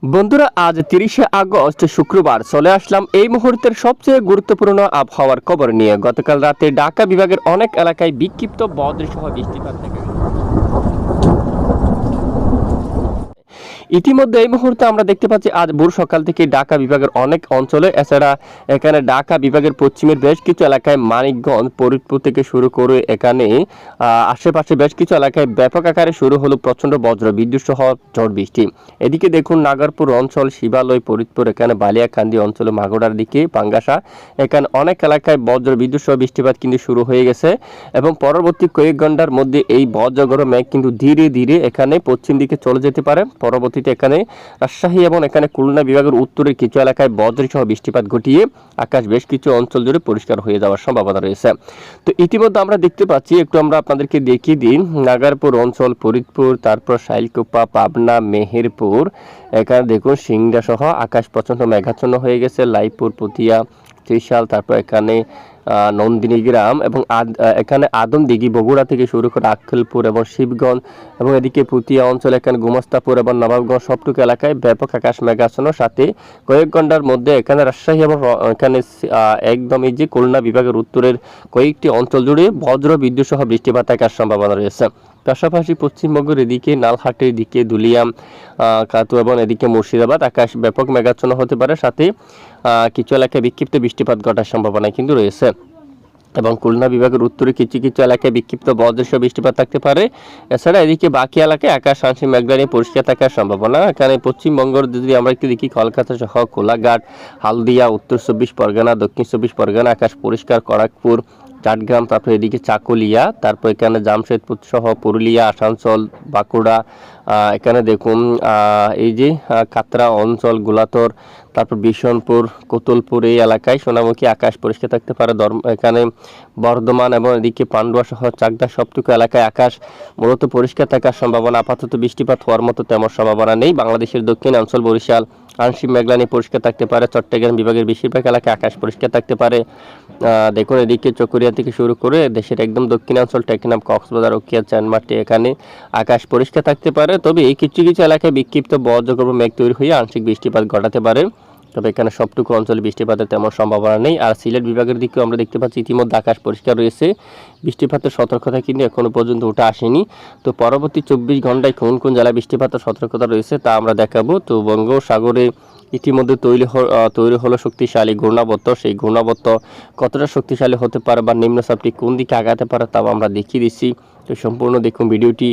বন্ধুরা, আজ 30শে আগস্ট শুক্রবার চলে আসলাম এই মুহূর্তের সবচেয়ে গুরুত্বপূর্ণ আবহাওয়ার খবর নিয়ে। গতকাল রাতে ঢাকা বিভাগের অনেক এলাকায় বিক্ষিপ্ত বজ্রসহ বৃষ্টিপাত দেখা গেছে। ইতিমধ্যে এই মুহূর্তে আমরা দেখতে পাচ্ছি আজ ভোর সকাল থেকে ঢাকা বিভাগের অনেক অঞ্চলে, এছাড়া এখানে ঢাকা বিভাগের পশ্চিমের বেশ কিছু এলাকায় মানিকগঞ্জ, ফরিদপুর থেকে শুরু করে এখানে আশেপাশে বেশ কিছু এলাকায় ব্যাপক আকারে শুরু হলো প্রচণ্ড বজ্র বিদ্যুৎ সহ ঝড় বৃষ্টি। এদিকে দেখুন নাগারপুর অঞ্চল, শিবালয়, ফরিদপুর, এখানে বালিয়াকান্দি অঞ্চলে, মাগুরার দিকে পাঙ্গাসা, এখানে অনেক এলাকায় বজ্র বিদ্যুৎ সহ বৃষ্টিপাত কিন্তু শুরু হয়ে গেছে এবং পরবর্তী কয়েক ঘন্টার মধ্যে এই বজ্রগড় মেঘ কিন্তু ধীরে ধীরে এখানে পশ্চিম দিকে চলে যেতে পারে। পরবর্তীতে এখানে রাজশাহী এবং এখানে খুলনা বিভাগের উত্তরের কিছু এলাকায় বজ্রসহ বৃষ্টিপাত ঘটিয়ে আকাশ বেশ কিছু অঞ্চল জুড়ে পরিষ্কার হয়ে যাওয়ার সম্ভাবনা রয়েছে। তো ইতিমধ্যে আমরা দেখতে পাচ্ছি, একটু আমরা আপনাদেরকে দেখিয়ে দিই, নাগারপুর অঞ্চল, ফরিদপুর, তারপর শাইলকুপা, পাবনা, মেহেরপুর, এখানে দেখুন সিংড়া সহ আকাশ প্রচণ্ড মেঘাচ্ছন্ন হয়ে গেছে। লাইপুর, পতিয়া, ত্রিশাল, তারপর এখানে নন্দিনী গ্রাম এবং এখানে আদমদিঘি, বগুড়া থেকে শুরু করে আক্কেলপুর এবং শিবগঞ্জ এবং এদিকে পুতিয়া অঞ্চল, এখানে গুমস্তাপুর এবং নবাবগঞ্জ সবটুকু এলাকায় ব্যাপক আকাশ মেঘাচ্ছন্ন, সাথে কয়েক ঘন্টার মধ্যে এখানে রাজশাহী এবং এখানে একদমই যে খুলনা বিভাগের উত্তরের কয়েকটি অঞ্চল জুড়ে বজ্র বিদ্যুৎ সহ বৃষ্টিপাত থাকার সম্ভাবনা রয়েছে। পাশাপাশি পশ্চিমবঙ্গের এদিকে নালহাটের দিকে দুলিয়াম, কাতু এবং এদিকে মুর্শিদাবাদ আকাশ ব্যাপক মেঘাচ্ছন্ন হতে পারে, সাথে কিছু এলাকায় বিক্ষিপ্ত বৃষ্টিপাত ঘটার সম্ভাবনা কিন্তু রয়েছে এবং খুলনা বিভাগের উত্তরে কিছু কিছু এলাকায় বিক্ষিপ্ত বজ্রসহ বৃষ্টিপাত থাকতে পারে। এছাড়া এদিকে বাকি এলাকায় আকাশ আংশিক মেঘলা নিয়ে পরিষ্কার থাকার সম্ভাবনা। এখানে পশ্চিমবঙ্গের যদি আমরা একটু দেখি, কলকাতা সহ কোলাঘাট, হালদিয়া, উত্তর 24 পরগনা, দক্ষিণ 24 পরগনা আকাশ পরিষ্কার, খড়গপুর, চাটগ্রাম, তারপর এদিকে চাকুলিয়া, তারপর এখানে জামশেদপুর সহ পুরুলিয়া, আসানসোল, বাঁকুড়া, এখানে দেখুন এই যে কাতরা অঞ্চল, গোলাতর, তারপর বিশনপুর, কোতুলপুর, এই এলাকায় সোনামুখী আকাশ পরিষ্কার থাকতে পারে। এখানে বর্ধমান এবং এদিকে পান্ডুয়া সহ চাকদা সবটুকু এলাকায় আকাশ মূলত পরিষ্কার থাকার সম্ভাবনা। আপাতত বৃষ্টিপাত হওয়ার মতো তেমন সম্ভাবনা নেই। বাংলাদেশের দক্ষিণ অঞ্চল, বরিশাল আংশিক মেঘলা নিয়ে পরিষ্কার থাকতে পারে। চট্টগ্রাম বিভাগের বেশিরভাগ এলাকায় আকাশ পরিষ্কার থাকতে পারে। দেখুন এদিকে চকরিয়া থেকে শুরু করে দেশের একদম দক্ষিণাঞ্চল, টেকনাফ, কক্সবাজার, উখিয়া, চানমাটি, এখানে আকাশ পরিষ্কার থাকতে পারে। তবে এই কিছু কিছু এলাকায় বিক্ষিপ্ত বজ্রগর্ভ মেঘ তৈরি হয়ে আংশিক বৃষ্টিপাত ঘটাতে পারে। তবে এখানে সবটুকু অঞ্চলে বৃষ্টিপাতের তেমন সম্ভাবনা নেই। আর সিলেট বিভাগের দিকেও আমরা দেখতে পাচ্ছি ইতিমধ্যে আকাশ পরিষ্কার রয়েছে, বৃষ্টিপাতের সতর্কতা কিন্তু এখনো পর্যন্ত উঠে আসেনি। তো পরবর্তী 24 ঘন্টায় কোন কোন জেলায় বৃষ্টিপাতের সতর্কতা রয়েছে তা আমরা দেখাবো। তো বঙ্গোপসাগরে ইতিমধ্যে তৈরি হলো শক্তিশালী ঘূর্ণাবর্ত। সেই ঘূর্ণাবর্ত কতটা শক্তিশালী হতে পারে বা নিম্নচাপটি কোন দিকে আগাতে পারে তাও আমরা দেখিয়ে দিচ্ছি। তো সম্পূর্ণ দেখুন ভিডিওটি।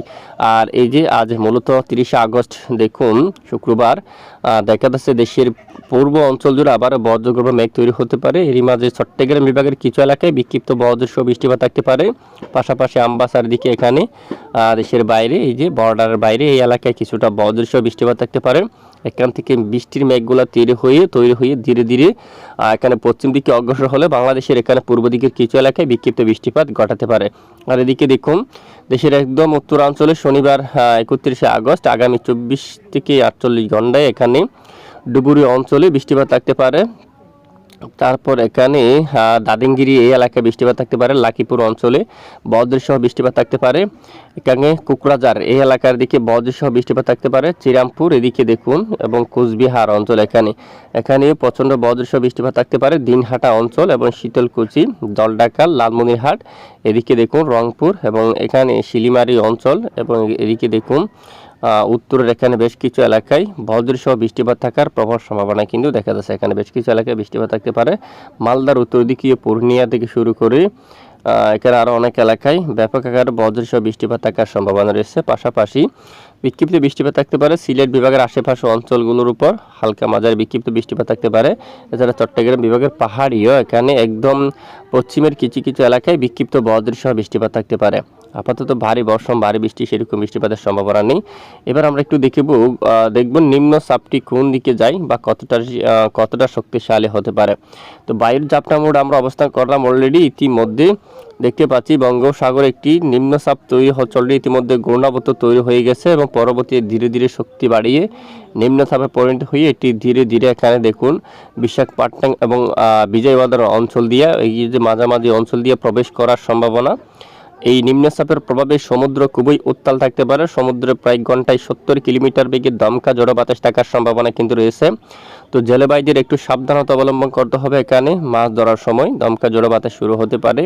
আর এই যে আজ মূলত 30শে আগস্ট দেখুন শুক্রবার, দেখা যাচ্ছে দেশের পূর্ব অঞ্চল জুড়ে আবার বজ্রগর্ভ মেঘ তৈরি হতে পারে। এরই মাঝে চট্টগ্রাম বিভাগের কিছু এলাকায় বিক্ষিপ্ত বজ্রসহ বৃষ্টিপাত থাকতে পারে। পাশাপাশি আমবাসার দিকে এখানে দেশের বাইরে, এই যে বর্ডারের বাইরে এই এলাকায় কিছুটা বজ্রসহ বৃষ্টিপাত থাকতে পারে। এখান থেকে বৃষ্টির মেঘগুলো তৈরি হয়ে ধীরে ধীরে এখানে পশ্চিম দিকে অগ্রসর হলে বাংলাদেশের এখানে পূর্ব দিকের কিছু এলাকায় বিক্ষিপ্ত বৃষ্টিপাত ঘটাতে পারে। আর এদিকে দেখুন দেশের একদম উত্তরাঞ্চলে শনিবার 31শে আগস্ট আগামী 24 থেকে 48 ঘন্টায় এখানে ডুবুরি অঞ্চলে বৃষ্টিপাত থাকতে পারে। তারপর এখানে দাদিঙ্গিরি এই এলাকায় বৃষ্টিপাত থাকতে পারে। লাকিপুর অঞ্চলে বজ্রসহ বৃষ্টিপাত থাকতে পারে। এখানে কুকরাঝার এই এলাকার দিকে বজ্রসহ বৃষ্টিপাত থাকতে পারে। শ্রীরামপুর এদিকে দেখুন এবং কোচবিহার অঞ্চল এখানে প্রচণ্ড বজ্রসহ বৃষ্টিপাত থাকতে পারে। দিনহাটা অঞ্চল এবং শীতলকুচি, জলঢাকা, লালমনিরহাট, এদিকে দেখুন রংপুর এবং এখানে শিলিমারি অঞ্চল এবং এদিকে দেখুন উত্তরের এখানে বেশ কিছু এলাকায় বজ্রসহ বৃষ্টিপাত থাকার প্রবল সম্ভাবনা কিন্তু দেখা যাচ্ছে। এখানে বেশ কিছু এলাকায় বৃষ্টিপাত থাকতে পারে। মালদার উত্তর দিকে পূর্ণিয়া থেকে শুরু করে এখানে আরও অনেক এলাকায় ব্যাপক আকারে বজ্রসহ বৃষ্টিপাত থাকার সম্ভাবনা রয়েছে। পাশাপাশি বিক্ষিপ্ত বৃষ্টিপাত থাকতে পারে সিলেট বিভাগের আশেপাশে অঞ্চলগুলোর উপর, হালকা মাঝারি বিক্ষিপ্ত বৃষ্টিপাত থাকতে পারে। এছাড়া চট্টগ্রাম বিভাগের পাহাড়িও এখানে একদম পশ্চিমের কিছু কিছু এলাকায় বিক্ষিপ্ত বজ্রসহ বৃষ্টিপাত থাকতে পারে। আপাতত ভারী বর্ষণ, ভারী বৃষ্টি সেরকম বৃষ্টিপাতের সম্ভাবনা নেই। এবার আমরা একটু দেখব নিম্নচাপটি কোন দিকে যায় বা কতটা শক্তিশালী হতে পারে। তো বায়ুর জাপটা মোড আমরা অবস্থান করলাম অলরেডি। ইতিমধ্যে দেখতে পাচ্ছি বঙ্গোপসাগরে একটি নিম্নচাপ তৈরি হচ্ছে, ইতিমধ্যে ঘূর্ণাবর্ত তৈরি হয়ে গেছে এবং পরবর্তী ধীরে ধীরে শক্তি বাড়িয়ে নিম্নচাপে পরিণত হয়ে এটি ধীরে ধীরে এখানে দেখুন বিশাখাপট্টনম এবং বিজয়ওয়াড়া অঞ্চল দিয়ে, এই যে মাঝামাঝি অঞ্চল দিয়ে প্রবেশ করার সম্ভাবনা। এই নিম্নচাপের প্রভাবে সমুদ্র খুবই উত্তাল থাকতে পারে। সমুদ্রে প্রায় ঘন্টায় 70 কিলোমিটার বেগে দমকা ঝড়ো বাতাস থাকার সম্ভাবনা কিন্তু রয়েছে। তো জেলেবাইদের একটু সাবধানতা অবলম্বন করতে হবে। এখানে মাছ ধরার সময় দমকা ঝড়ো বাতাস শুরু হতে পারে।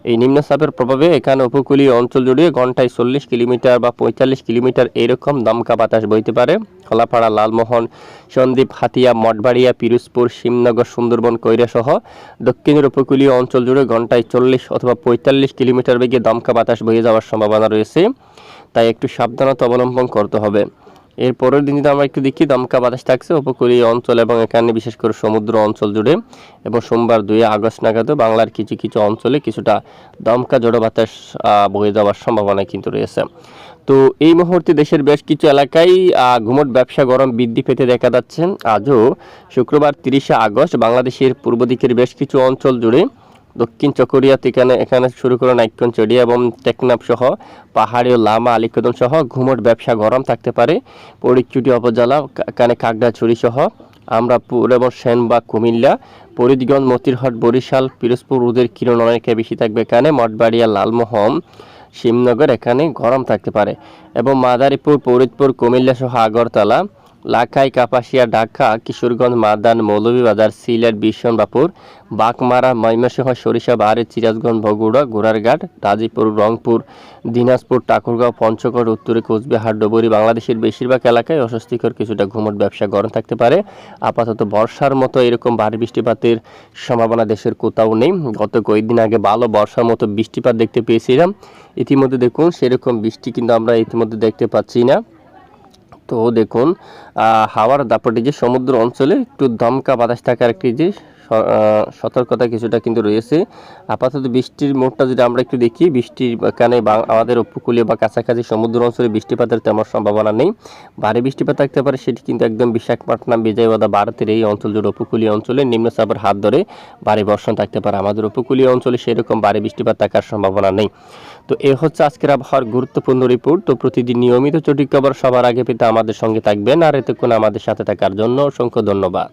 এই নিম্নচাপের প্রভাবে এখানে উপকূলীয় অঞ্চল জুড়ে ঘন্টায় 40 কিলোমিটার বা 45 কিলোমিটার এরকম দমকা বাতাস বইতে পারে। কলাপাড়া, লালমোহন, সন্দ্বীপ, হাতিয়া, মঠবাড়িয়া, পিরোজপুর, শিবনগর, সুন্দরবন, কৈরা সহ দক্ষিণের উপকূলীয় অঞ্চল জুড়ে ঘন্টায় 40 অথবা 45 কিলোমিটার বেগে দমকা বাতাস বয়ে যাওয়ার সম্ভাবনা রয়েছে। তাই একটু সাবধানতা অবলম্বন করতে হবে। এর পরের দিন যদি আমরা একটু দেখি, দমকা বাতাস থাকছে উপকূলীয় অঞ্চল এবং এখানে বিশেষ করে সমুদ্র অঞ্চল জুড়ে, এবং সোমবার 2 আগস্ট নাগাদ বাংলার কিছু কিছু অঞ্চলে কিছুটা দমকা ঝড়ো বাতাস বয়ে যাওয়ার সম্ভাবনা কিন্তু রয়েছে। তো এই মুহূর্তে দেশের বেশ কিছু এলাকায় ঘুমট ব্যবসা গরম বৃদ্ধি পেতে দেখা যাচ্ছে। আজও শুক্রবার 30 আগস্ট বাংলাদেশের পূর্ব দিকের বেশ কিছু অঞ্চল জুড়ে, দক্ষিণ চকরিয়া থেকে এখানে শুরু করে নাইক্যন, চড়িয়া এবং টেকনাফ সহ পাহাড়ি ও লামা, আলীকদম সহ ঘুমট ব্যবসা গরম থাকতে পারে। পরিচুটি উপজেলা, এখানে খাগড়াছড়ি সহ আমরাপুর এবং সেনবাগ, কুমিল্লা, ফরিদগঞ্জ, মতিরহাট, বরিশাল, পিরোজপুর রোদের কিরণ অনেক বেশি থাকবে। এখানে মঠবাড়িয়া, লালমোহন, শিবনগর এখানে গরম থাকতে পারে। এবং মাদারীপুর, ফরিদপুর, কুমিল্লা সহ আগরতলা, লাখাই, কাপাসিয়া, ঢাকা, কিশোরগঞ্জ, মাদান, মৌলভীবাজার, সিলেট, বিশনবাপুর, বাগমারা, ময়মনসিংহ, সরিষাবাড়ি, সিরাজগঞ্জ, বগুড়া, গোড়ারঘাট, গাজীপুর, রংপুর, দিনাজপুর, ঠাকুরগাঁও, পঞ্চগড়, উত্তরে কোচবিহার, ডুবুরি বাংলাদেশের বেশিরভাগ এলাকায় অস্বস্তিকর কিছুটা ঘুমট ব্যবসা গরম থাকতে পারে। আপাতত বর্ষার মতো এরকম ভারী বৃষ্টিপাতের সম্ভাবনা দেশের কোথাও নেই। গত কয়েকদিন আগে ভালো বর্ষার মতো বৃষ্টিপাত দেখতে পেয়েছিলাম, ইতিমধ্যে দেখুন সেরকম বৃষ্টি কিন্তু আমরা ইতিমধ্যে দেখতে পাচ্ছি না। তো দেখুন হাওয়ার দাপটে যে সমুদ্র অঞ্চলে একটু দমকা বাতাস থাকার একটি যে সতর্কতা কিছুটা কিন্তু রয়েছে। আপাতত বৃষ্টির মোডটা যদি আমরা একটু দেখি, বৃষ্টির কারণে আমাদের উপকূলীয় বা কাছাকাছি সমুদ্র অঞ্চলে বৃষ্টিপাতের তেমন সম্ভাবনা নেই। ভারী বৃষ্টিপাত থাকতে পারে, সেটি কিন্তু একদম বিশাখাপট্টনম, বিজয়বাড়া, ভারতের এই অঞ্চল জুড়ে উপকূলীয় অঞ্চলে নিম্নচাপের হাত ধরে ভারী বর্ষণ থাকতে পারে। আমাদের উপকূলীয় অঞ্চলে সেরকম ভারী বৃষ্টিপাত থাকার সম্ভাবনা নেই। তো এ হচ্ছে আজকের আবহাওয়ার গুরুত্বপূর্ণ রিপোর্ট। তো প্রতিদিন নিয়মিত সঠিক খবর সবার আগে পেতে আমাদের সঙ্গে থাকবেন, আর এতক্ষণ আমাদের সাথে থাকার জন্য অসংখ্য ধন্যবাদ।